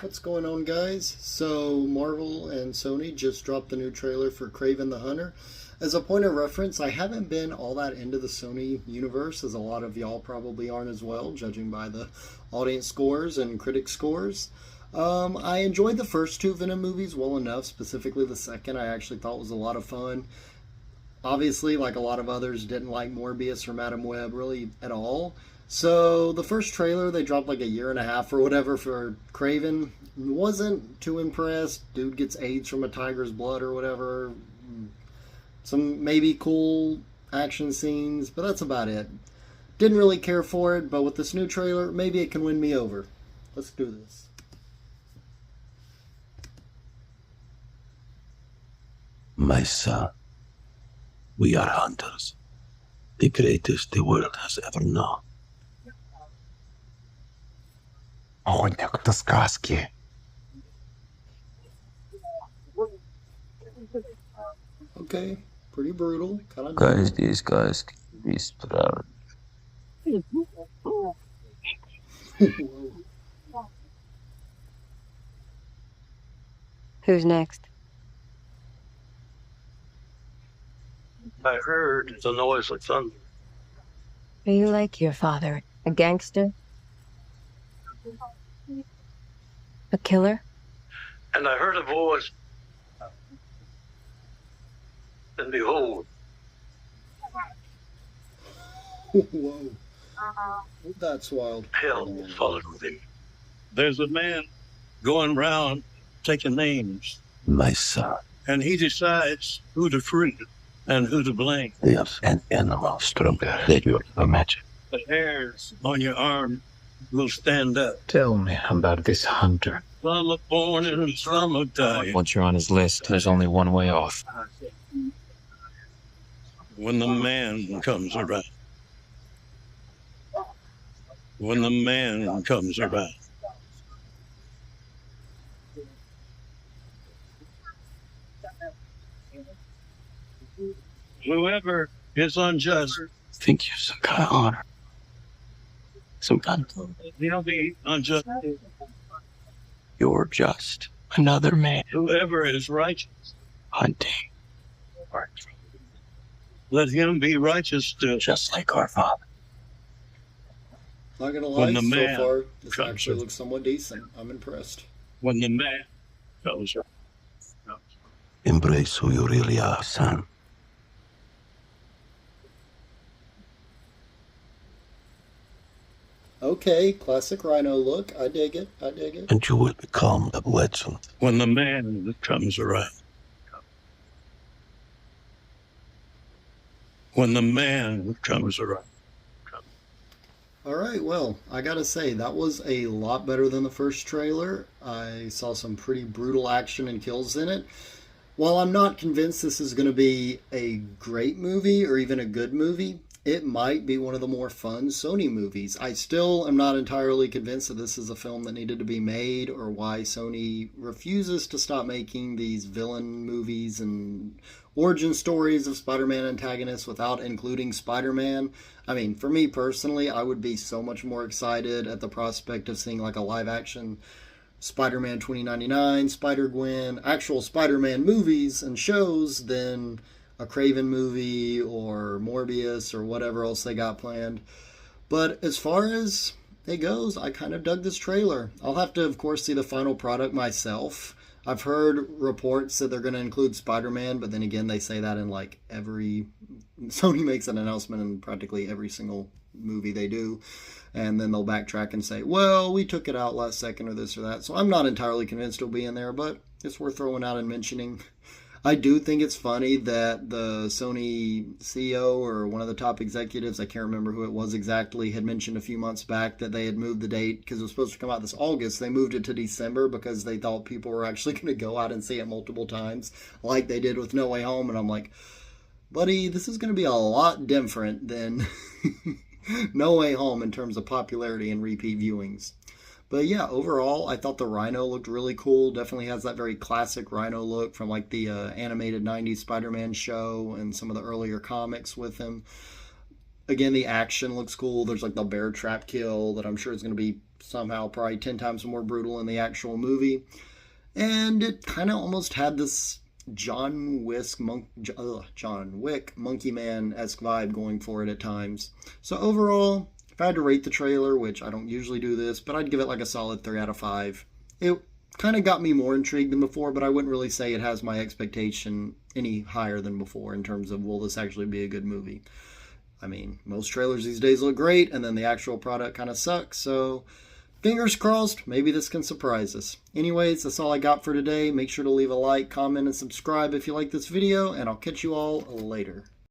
What's going on, guys? So, Marvel and Sony just dropped the new trailer for Kraven the Hunter. As a point of reference, I haven't been all that into the Sony universe, as a lot of y'all probably aren't as well, judging by the audience scores and critic scores. I enjoyed the first two Venom movies well enough, specifically the second I actually thought was a lot of fun. Obviously, like a lot of others, didn't like Morbius or Madam Web really at all. So the first trailer they dropped like a year and a half or whatever for Kraven, wasn't too impressed. Dude gets AIDS from a tiger's blood or whatever. Some maybe cool action scenes, but that's about it. Didn't really care for it, but with this new trailer, maybe it can win me over. Let's do this. My son, we are hunters, the greatest the world has ever known. Охотник сказки. Okay, pretty brutal. Kind of Guys, these guys can be proud. Who's next? I heard the noise like thunder. Are you like your father? A gangster? A killer? And I heard a voice. And behold, Whoa. That's wild. hell followed with him. There's a man going round taking names, My son, and he decides who to free and who to blame. there's an animal stronger than you imagine. The hairs on your arm will stand up. Tell me about this hunter. Some are born and some are dying. Once you're on his list, there's only one way off. When the man comes around. When the man comes around. Whoever is unjust, Think you some kind of honor. Some kind of... he'll be unjust. You're just another man Whoever is righteous, hunting, let him be righteous still. just like our father. Not gonna lie, When the so man far this comes actually in. looks somewhat decent. I'm impressed. When the man comes around. Embrace who you really are, son, Okay, classic Rhino look. I dig it. I dig it. and you will become a legend. When the man comes around. When the man comes around. All right, well, I gotta say, that was a lot better than the first trailer. I saw some pretty brutal action and kills in it. While I'm not convinced this is going to be a great movie or even a good movie, it might be one of the more fun Sony movies. I still am not entirely convinced that this is a film that needed to be made or why Sony refuses to stop making these villain movies and origin stories of Spider-Man antagonists without including Spider-Man. I mean, for me personally, I would be so much more excited at the prospect of seeing like a live-action Spider-Man 2099, Spider-Gwen, actual Spider-Man movies and shows than a Kraven movie or Morbius or whatever else they got planned. But as far as it goes, I kind of dug this trailer. I'll have to, of course, see the final product myself. I've heard reports that they're going to include Spider-Man, but then again, they say that in like every... Sony makes an announcement in practically every single movie they do. And then they'll backtrack and say, well, we took it out last second or this or that. So I'm not entirely convinced it'll be in there, but it's worth throwing out and mentioning. I do think it's funny that the Sony CEO or one of the top executives, I can't remember who it was exactly, had mentioned a few months back that they had moved the date because it was supposed to come out this August. They moved it to December because they thought people were actually going to go out and see it multiple times like they did with No Way Home. And I'm like, buddy, this is going to be a lot different than No Way Home in terms of popularity and repeat viewings. But yeah, overall, I thought the Rhino looked really cool. Definitely has that very classic Rhino look from like the animated 90s Spider-Man show and some of the earlier comics with him. Again, the action looks cool. There's like the bear trap kill that I'm sure is going to be somehow probably 10 times more brutal in the actual movie. And it kind of almost had this John Wick Monkey Man-esque vibe going for it at times. So overall, if I had to rate the trailer, which I don't usually do this, but I'd give it like a solid 3 out of 5. It kind of got me more intrigued than before, but I wouldn't really say it has my expectation any higher than before in terms of will this actually be a good movie. I mean, most trailers these days look great, and then the actual product kind of sucks, so fingers crossed, maybe this can surprise us. Anyways, that's all I got for today. Make sure to leave a like, comment, and subscribe if you like this video, and I'll catch you all later.